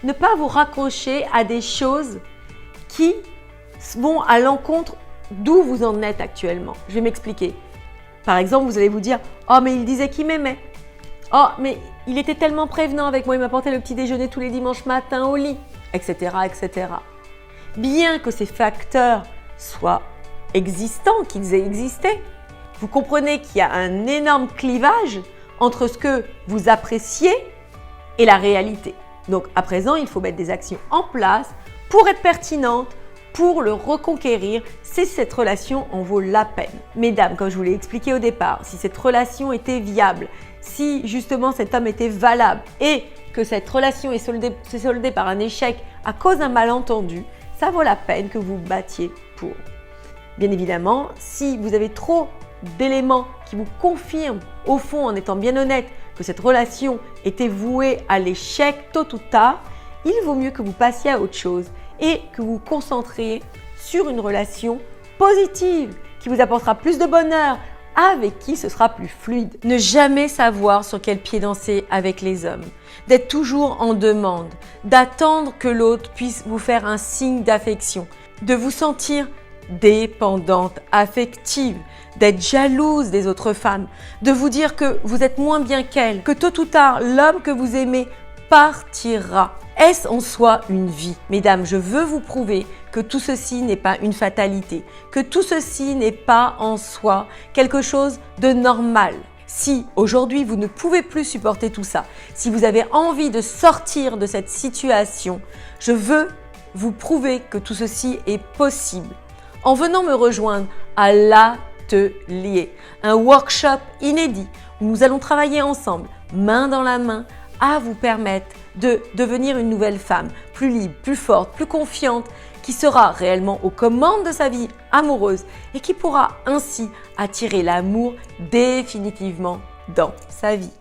ne pas vous raccrocher à des choses qui vont à l'encontre d'où vous en êtes actuellement. Je vais m'expliquer. Par exemple, vous allez vous dire « Oh, mais il disait qu'il m'aimait. Oh, mais il était tellement prévenant avec moi, il m'apportait le petit déjeuner tous les dimanches matins au lit, etc. etc. » Bien que ces facteurs soient existants, qu'ils aient existé, vous comprenez qu'il y a un énorme clivage entre ce que vous appréciez et la réalité. Donc à présent, il faut mettre des actions en place pour être pertinente, pour le reconquérir, si cette relation en vaut la peine. Mesdames, comme je vous l'ai expliqué au départ, si cette relation était viable, si justement cet homme était valable et que cette relation s'est soldée par un échec à cause d'un malentendu, ça vaut la peine que vous battiez pour. Bien évidemment, si vous avez trop d'éléments qui vous confirment, au fond, en étant bien honnête, que cette relation était vouée à l'échec tôt ou tard, il vaut mieux que vous passiez à autre chose et que vous vous concentriez sur une relation positive qui vous apportera plus de bonheur, avec qui ce sera plus fluide. Ne jamais savoir sur quel pied danser avec les hommes, d'être toujours en demande, d'attendre que l'autre puisse vous faire un signe d'affection, de vous sentir dépendante, affective, d'être jalouse des autres femmes, de vous dire que vous êtes moins bien qu'elles, que tôt ou tard, l'homme que vous aimez partira. Est-ce en soi une vie? Mesdames, je veux vous prouver que tout ceci n'est pas une fatalité, que tout ceci n'est pas en soi quelque chose de normal. Si aujourd'hui vous ne pouvez plus supporter tout ça, si vous avez envie de sortir de cette situation, je veux vous prouver que tout ceci est possible. En venant me rejoindre à l'atelier, un workshop inédit où nous allons travailler ensemble, main dans la main, à vous permettre de devenir une nouvelle femme, plus libre, plus forte, plus confiante, qui sera réellement aux commandes de sa vie amoureuse et qui pourra ainsi attirer l'amour définitivement dans sa vie.